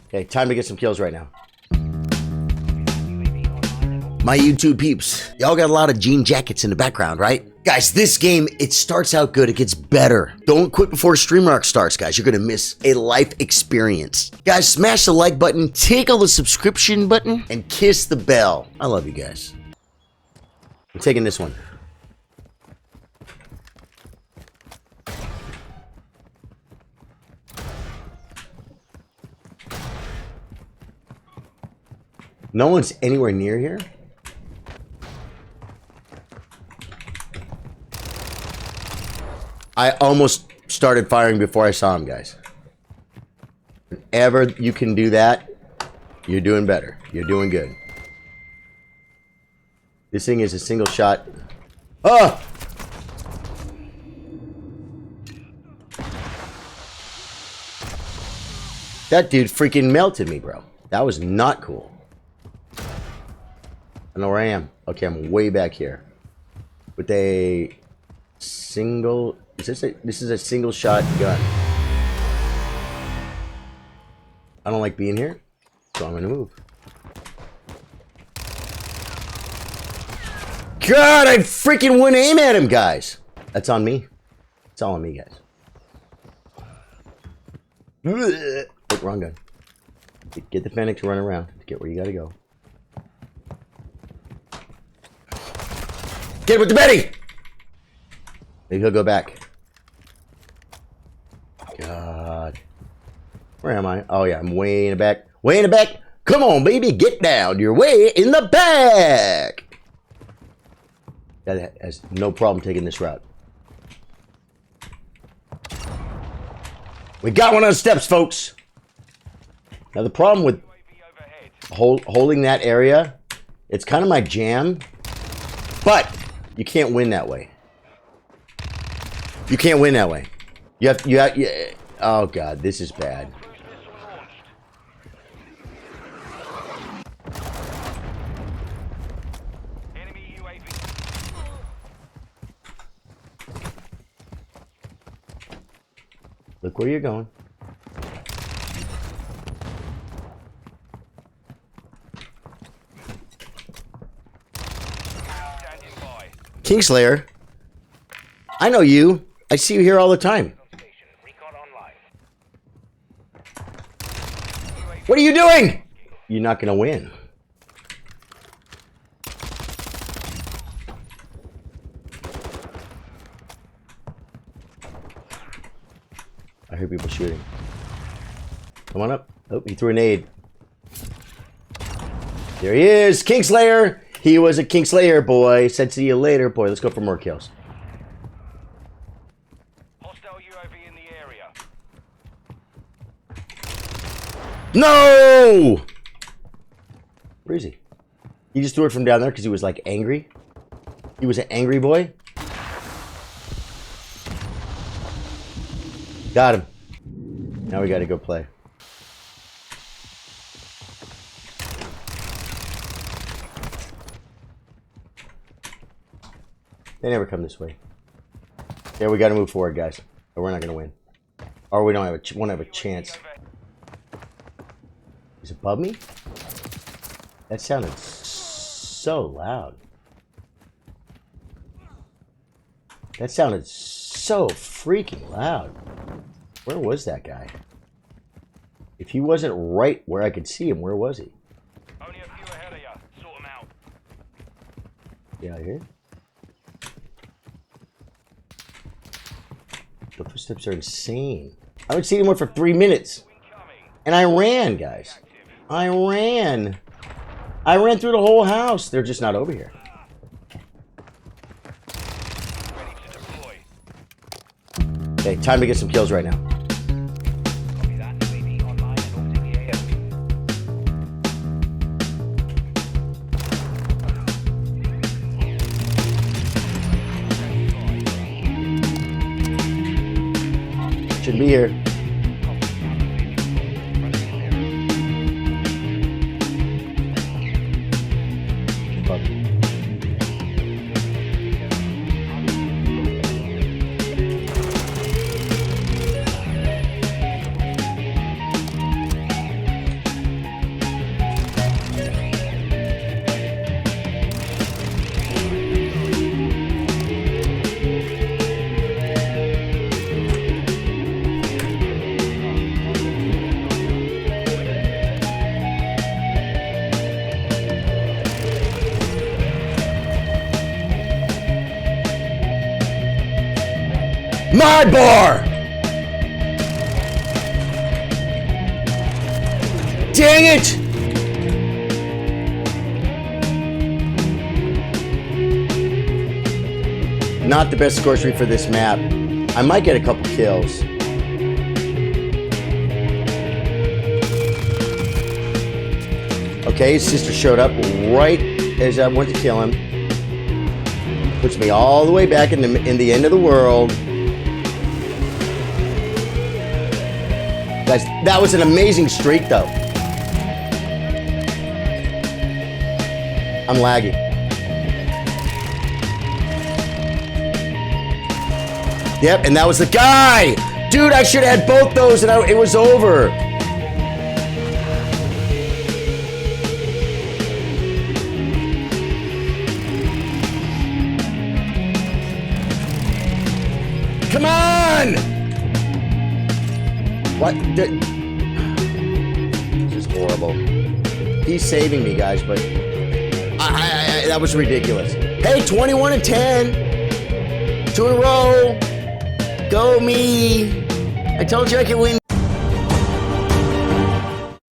Okay, time to get some kills right now. My YouTube peeps, y'all got a lot of jean jackets in the background, right? Guys, this game, it starts out good, it gets better. Don't quit before StreamRock starts, guys. You're gonna miss a life experience. Guys, smash the like button, tickle the subscription button, and kiss the bell. I love you guys. I'm taking this one. No one's anywhere near here. I almost started firing before I saw him, guys. Whenever you can do that, you're doing better. You're doing good. This thing is a single shot. Oh! That dude freaking melted me, bro. That was not cool. I know where I am. Okay, I'm way back here. With a single... This is a single shot gun. I don't like being here, so I'm gonna move. God, I freaking wouldn't aim at him, guys. That's on me. It's all on me, guys. Oh, wrong gun. Get the Fennec to run around. Get where you gotta go. Get with the Betty! Maybe he'll go back. God. Where am I? Oh, yeah, I'm way in the back. Way in the back. Come on, baby. Get down. You're way in the back. That has no problem taking this route. We got one on the steps, folks. Now, the problem with holding that area, it's kind of my jam, but you can't win that way. You can't win that way. You have, oh God, this is bad. Look where you're going. Kingslayer, I know you. I see you here all the time. What are you doing? You're not gonna win. I hear people shooting. Come on up. Oh, he threw a nade. There he is, Kingslayer. He was a Kingslayer, boy. Said see you later, boy. Let's go for more kills. Hostile UAV in the area. No! Where is he? He just threw it from down there because he was like angry. He was an angry boy. Got him. Now we got to go play. They never come this way. Yeah, we got to move forward, guys. Or we're not going to win. Or we don't have won't have a chance. He's above me? That sounded so loud. That sounded so freaking loud. Where was that guy? If he wasn't right where I could see him, where was he? Only a few ahead of you. Sort them out. Get out of here. The footsteps are insane. I haven't seen anyone for 3 minutes. And I ran, guys. I ran. I ran through the whole house. They're just not over here. Ready to deploy. Okay, time to get some kills right now. Copy that. UAV online and orbiting the AO. Shouldn't be here. My bar! Dang it! Not the best score streak for this map. I might get a couple kills. Okay, his sister showed up right as I went to kill him. Puts me all the way back in the end of the world. Guys, that was an amazing streak, though. I'm lagging. Yep, and that was the guy! Dude, I should have had both those and it was over. Come on! What? This is horrible. He's saving me, guys, but that was ridiculous. Hey, 21 and 10. 2 in a row. Go me. I told you I could win.